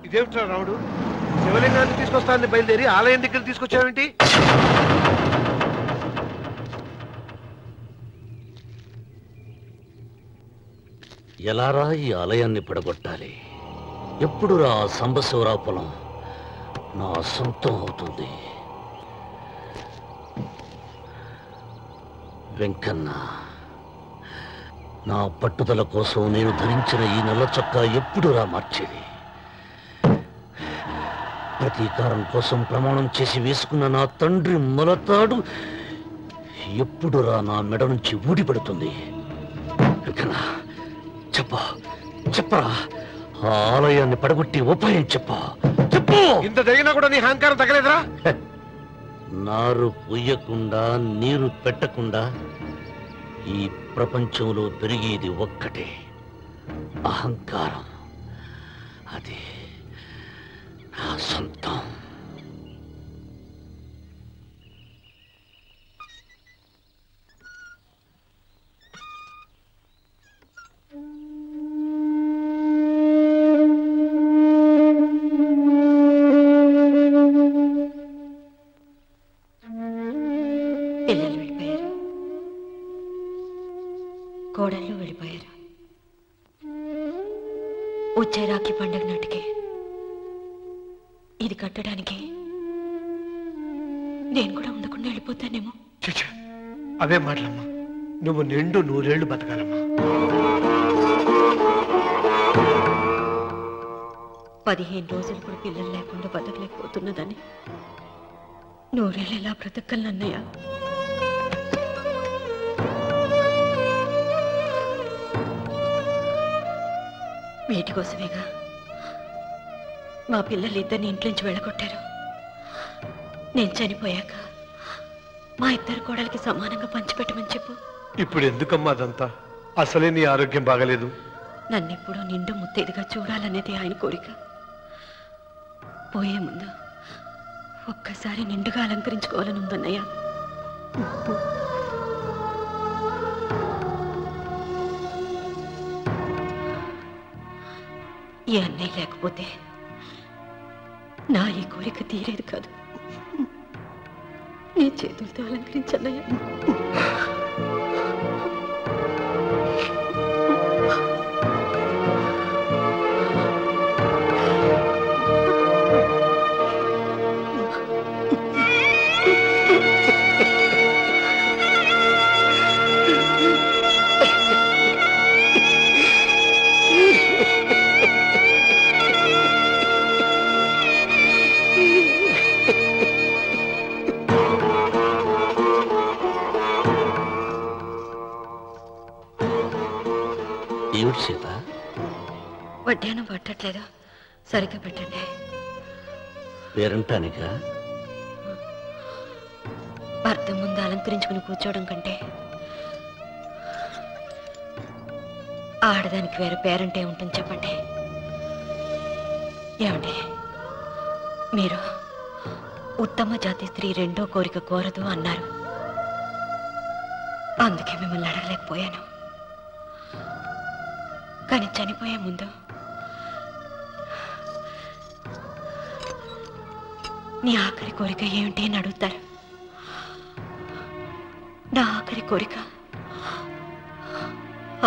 ఇదేమిట్రా రాముడు, శివలింగాన్ని తీసుకొస్తానని బయలుదేరి ఆలయం దగ్గర తీసుకొచ్చావేంటి? ఎలారా ఈ ఆలయాన్ని పడగొట్టాలి? ఎప్పుడురా సంబశివరావు పొలం నా సొంతం అవుతుంది? వెంకన్న, నా పట్టుదల కోసం నేను ధరించిన ఈ నల్ల చొక్కా ఎప్పుడురా మార్చేది? ప్రతీకారం కోసం ప్రమాణం చేసి వేసుకున్న నా తండ్రి మొలతాడు ఎప్పుడురా నా మెడ నుంచి ఊడిపడుతుంది? వెంకన్న, చెప్పరా, ఆ ఆలయాన్ని పడగొట్టి ఉపాయం చెప్పు. ఇంత జరిగినా కూడా నీ అహంకారం తగ్గలేదురా? నారు పొయ్యకుండా నీరు పెట్టకుండా ఈ ప్రపంచంలో పెరిగేది ఒక్కటే, అహంకారం. అది నా సొంతం. పిల్లలు వెళ్ళిపోయారు, కోడళ్ళు వెళ్ళిపోయారు. వచ్చే రాఖీ పండుగ నాటికి ఇది కట్టడానికి నేను కూడా ఉండకుండా వెళ్ళిపోతానేమో. అవే మాటలమ్మా, నువ్వు నిండు 100 ఏళ్ళు బతకాలమ్మా. 15 రోజులు కూడా పిల్లలు లేకుండా బతకలేకపోతున్నదని 100 ఏళ్ళు ఎలా బ్రతకలన్నయ్య? వీటి కోసమేగా మా పిల్లలు ఇద్దరిని ఇంట్లోంచి వెళ్ళగొట్టారు. నేను చనిపోయాక మా ఇద్దరు కోడలికి సమానంగా పంచిపెట్టమని చెప్పు. ఇప్పుడు ఎందుకమ్మా అదంతా? అసలే నీ ఆరోగ్యం బాగలేదు. నన్నెప్పుడూ నిండు ముత్తైదుగా చూడాలనేది ఆయన కోరిక. పోయే ముందు ఒక్కసారి నిండుగా అలంకరించుకోవాలని ఉందన్నయ్య. ఈ అన్నయ్య లేకపోతే నా ఈ కోరిక తీరేది కాదు. నీ చేతులతో అలంకరించన్నయ్య. ఏమిటి సీత? వడ్డానం పట్టట్లేదు, సరిగ్గా పెట్టండి. పేరంటానిక? భర్త ముందు అలంకరించుకుని కూర్చోవడం కంటే ఆడదానికి వేరే పేరంటే ఉంటుంది చెప్పండి. ఏమండి, మీరు ఉత్తమ జాతి స్త్రీ రెండో కోరిక కోరదు అన్నారు. అందుకే మిమ్మల్ని అడగలేకపోయాను. కానీ చనిపోయే ముందు నీ ఆఖరి కోరిక ఏమిటి అని అడుగుతారు. నా ఆఖరి కోరిక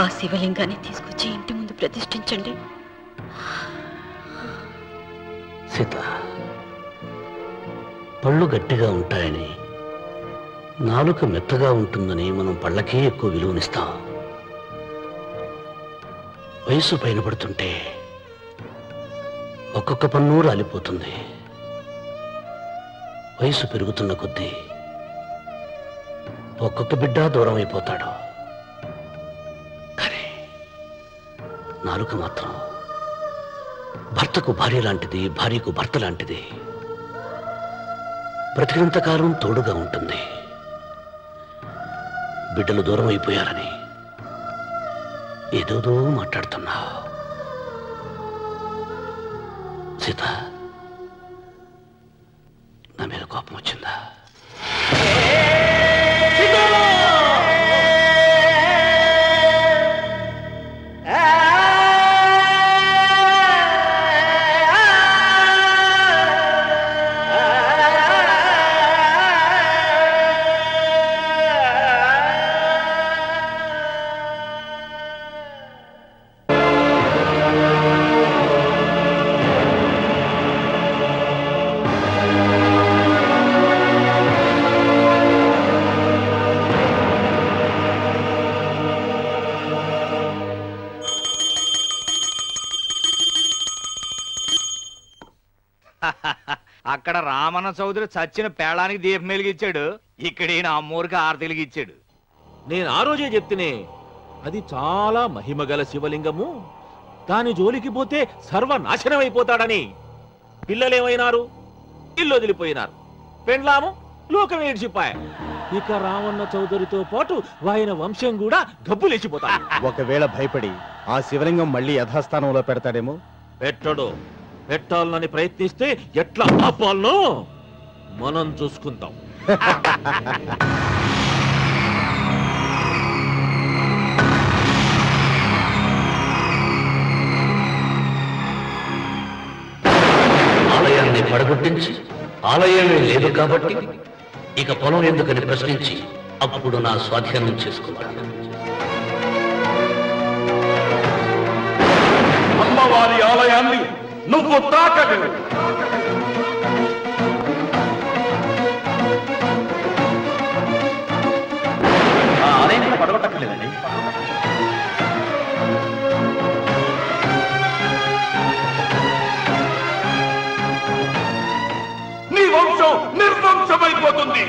ఆ శివలింగాన్ని తీసుకొచ్చి ఇంటి ముందు ప్రతిష్ఠించండి. సీత, పళ్ళు గట్టిగా ఉంటాయని, నాలుక మెత్తగా ఉంటుందని మనం పళ్ళకే ఎక్కువ విలువనిస్తాం. వయసు పైన పడుతుంటే ఒక్కొక్క పన్ను రాలిపోతుంది. వయసు పెరుగుతున్న కొద్దీ ఒక్కొక్క బిడ్డ దూరం అయిపోతాడు. కానీ నాలుక మాత్రం భర్తకు భార్య లాంటిది, భార్యకు భర్త లాంటిది. బ్రతికినంతకాలం తోడుగా ఉంటుంది. బిడ్డలు దూరం అయిపోయారని ఏదోదో మాట్లాడుతున్నావు. సీత, నా మీద కోపం వచ్చిందా? అక్కడ రామన్న చౌదరి చచ్చిన పేళానికి దీపం వెలిగించాడు, ఇక్కడ ఈయన అమ్మోరికి ఆరతి వెలిగించాడు. నేను ఆ రోజే చెప్తేనే అది చాలా మహిమగల శివలింగము, దాని జోలికి పోతే సర్వనాశనం అయిపోతాడని. పిల్లలేమైనారు? ఇల్లు వదిలిపోయినారు. పెండ్లాము లోకం ఏడ్చిపోయా. ఇక రామన్న చౌదరితో పాటు ఆయన వంశం కూడా గబ్బులేచిపోతాడు. ఒకవేళ భయపడి ఆ శివలింగం మళ్ళీ యథాస్థానంలో పెడతాడేమో. పెట్టడు. పెట్టాలని ప్రయత్నిస్తే ఎట్లా ఆపాలనో మనం చూసుకుంటాం. ఆలయాన్ని పడగొట్టించి ఆలయమే లేదు కాబట్టి ఇక పొలం ఎందుకని ప్రశ్నించి అప్పుడు నా స్వాధీనం చేసుకుంటాను. అమ్మవారి ఆలయాన్ని నువ్వు తాకలేవు. ఆ ఆలయం కూడా పడగొట్టక్కర్లేదండి. నీ వంశం నిర్వంశమైపోతుంది.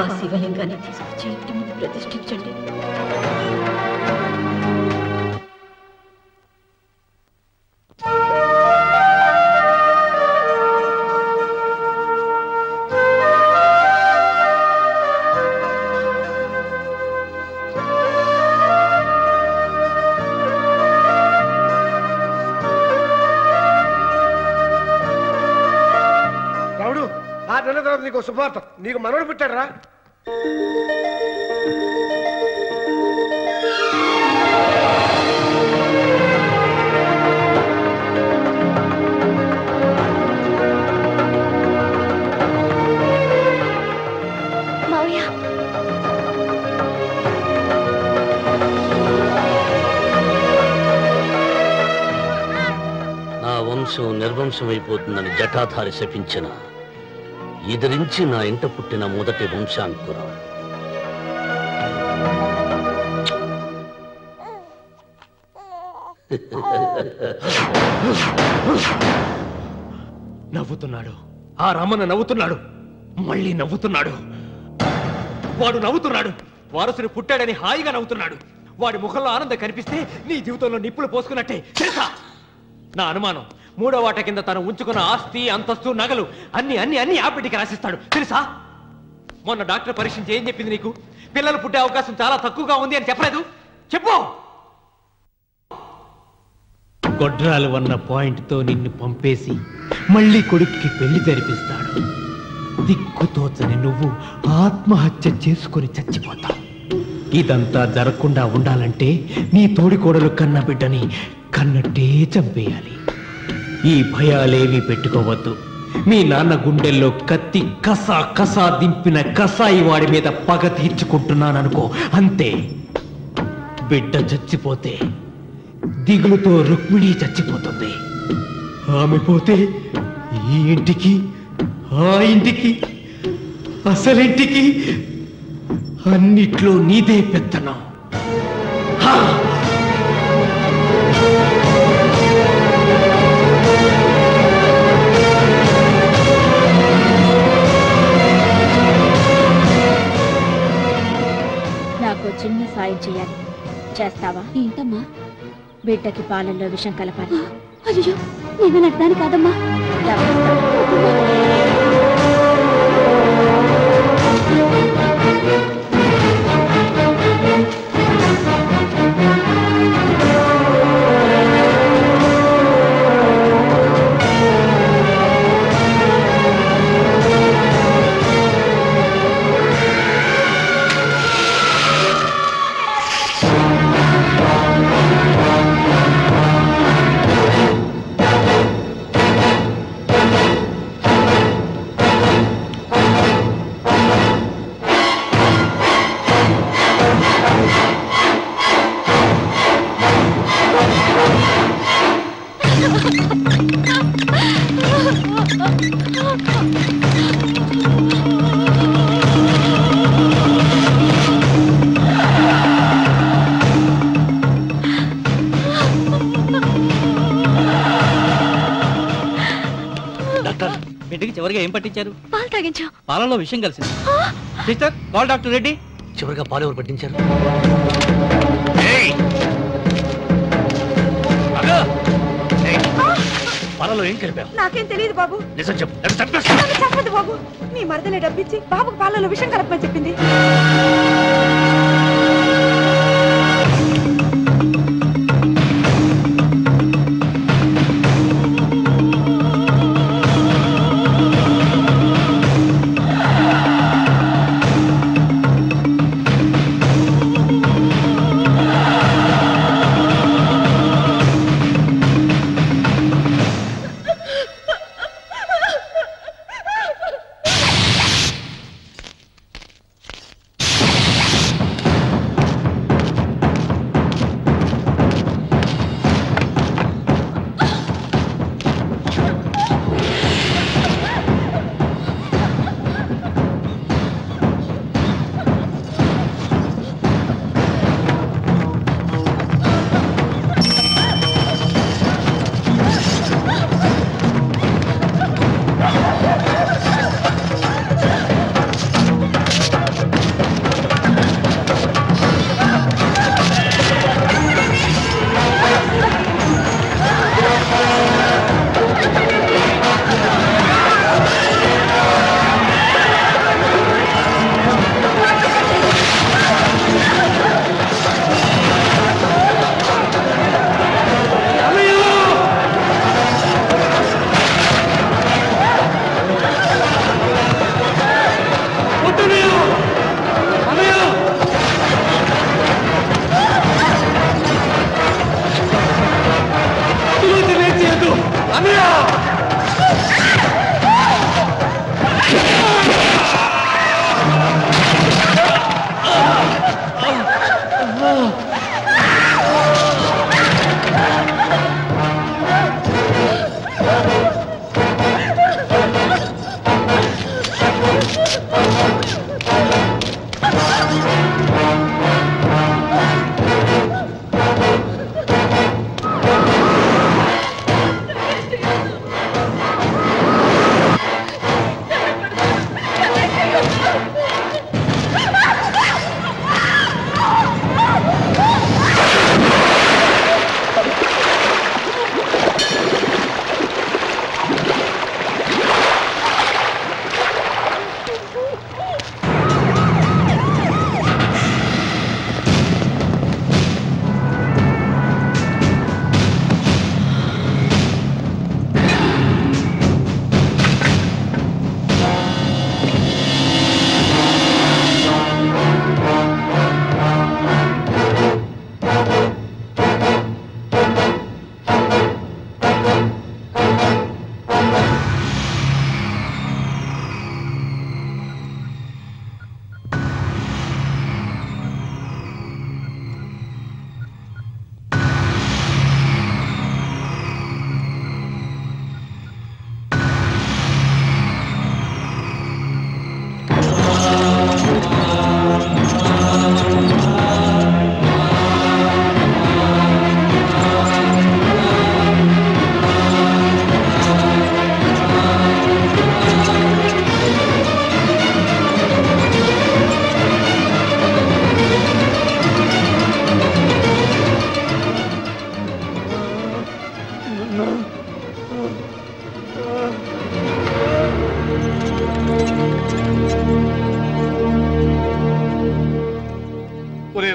ఆ శివలింగాన్ని తీసుకొచ్చి ఇంటి ముందు ప్రతిష్ఠించండి. రావుడు, ఆ నెల తర్వాత నీకు శుభార్త. నీకు మనవడు పుట్టాడరా? నా వంశం నిర్వంశమైపోతుందని జటాధారి శపించిన ఎదిరించి నా ఇంట పుట్టిన మొదటి వంశాంకురం. నవ్వుతున్నాడు. ఆ రామన్న నవ్వుతున్నాడు. మళ్ళీ నవ్వుతున్నాడు. వాడు నవ్వుతున్నాడు. వారసుని పుట్టాడని హాయిగా నవ్వుతున్నాడు. వాడి ముఖంలో ఆనందం కనిపిస్తే నీ జీవితంలో నిప్పులు పోసుకున్నట్టే తెలుసా? నా అనుమానం మూడో వాట కింద తను ఉంచుకున్న ఆస్తి, అంతస్తు, నగలు అన్ని అన్ని అన్ని ఆ బిడ్డకి రాసిస్తాడు తెలుసా? మొన్న డాక్టర్ పరీక్షించి ఏం చెప్పింది నీకు? పిల్లలు పుట్టే అవకాశం చాలా తక్కువగా ఉంది అని చెప్పలేదు? చెప్పు. గొడ్రాలు అన్న పాయింట్తో నిన్ను పంపేసి మళ్ళీ కొడుక్కి పెళ్లి జరిపిస్తాడు. దిక్కుతోచని నువ్వు ఆత్మహత్య చేసుకుని చచ్చిపోతావు. ఇదంతా జరగకుండా ఉండాలంటే నీ తోడికోడలు కన్న బిడ్డని కన్నట్టే చంపేయాలి. ఈ భయాలేవి పెట్టుకోవద్దు. మీ నాన్న గుండెల్లో కత్తి కసా కసా దింపిన కసాయి వాడి మీద పగ తీర్చుకుంటున్నాననుకో, అంతే. బిడ్డ చచ్చిపోతే దిగులుతో రుక్మిణి చచ్చిపోతుంది. ఆమె పోతే ఈ ఇంటికి, ఆ ఇంటికి, అసలింటికి అన్నిట్లో నీదే పెత్తనం. నాకు చిన్న సాయం చేయాలి, చేస్తావా? ఏంటమ్మా? బిడ్డకి పాలల్లో విషం కలపాలి. అయ్యో, నేను నడ్డాను కాదమ్మా. చివరిగా ఏం పట్టించారు? పాలు తాగించాం. పాలలో విషయం కలిసింది. Sister, call doctor Reddy. చివరిగా పాలు ఎవరు పట్టించారు? పాలలో ఏం కలిపావు? నాకేం తెలియదు బాబు. నిజం చెప్పు. చెప్పదు బాబు. మీ మరదలే డబ్బిచ్చి బాబుకు పాలలో విషం కలపమని చెప్పింది.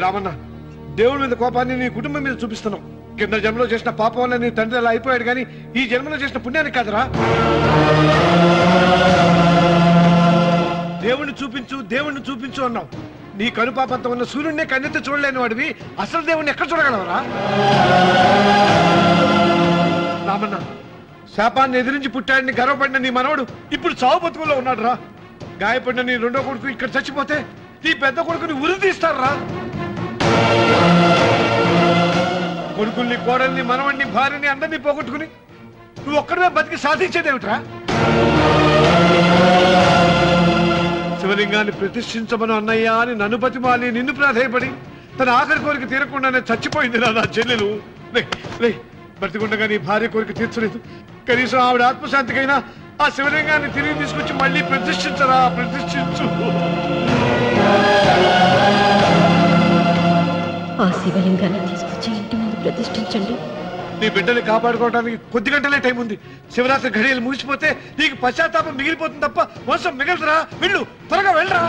రామన్న, దేవుడి మీద కోపాన్ని నీ కుటుంబం మీద చూపిస్తున్నావు. కింద జన్మలో చేసిన పాపం వల్ల నీ తండ్రి అలా అయిపోయాడు, కానీ ఈ జన్మలో చేసిన పుణ్యానికి కాదురా. దేవుణ్ణి చూపించు, దేవుణ్ణి చూపించు అన్నావు. నీ కనుపాపంతో ఉన్న సూర్యుడిని కన్నెత్తి చూడలేని వాడివి అసలు దేవుణ్ణి ఎక్కడ చూడగలవరా? రామన్న, శాపాన్ని ఎదిరించి పుట్టాడని గర్వపడిన నీ మనవడు ఇప్పుడు చావు బతుకుల్లో ఉన్నాడు రా. గాయపడిన నీ రెండో కొడుకు ఇక్కడ చచ్చిపోతే ఈ పెద్ద కొడుకుని ఉరి తీస్తారా? కొడుకుల్ని, కోడల్ని, మనవణ్ణి, భార్యని అందరినీ పోగొట్టుకుని నువ్వు ఒక్కడమే బతికి సాధించేదేమిట్రా? శివలింగాన్ని ప్రతిష్ఠించమను అన్నయ్యా అని నన్ను బతిమాలి నిన్ను ప్రాధేయపడి తన ఆఖరి కోరిక తీరకుండానే చచ్చిపోయింది నా చెల్లెలు. బ్రతికుండగా నీ భార్య కోరిక తీర్చలేదు. కనీసం ఆవిడ ఆత్మశాంతికైనా ఆ శివలింగాన్ని తిరిగి తీసుకొచ్చి మళ్ళీ ప్రతిష్ఠించరా, ప్రతిష్ఠించు. ఆ శివలింగాన్ని తీసుకొచ్చి ఇంటి ముందు ప్రతిష్ఠించండి. నీ బిడ్డని కాపాడుకోవడానికి కొద్ది గంటలే టైం ఉంది. శివరాత్రి ఘడియలు ముగిసిపోతే నీకు పశ్చాత్తాపం మిగిలిపోతుంది తప్ప వంశం మిగలదురా. వెళ్ళు, త్వరగా వెళ్ళరా.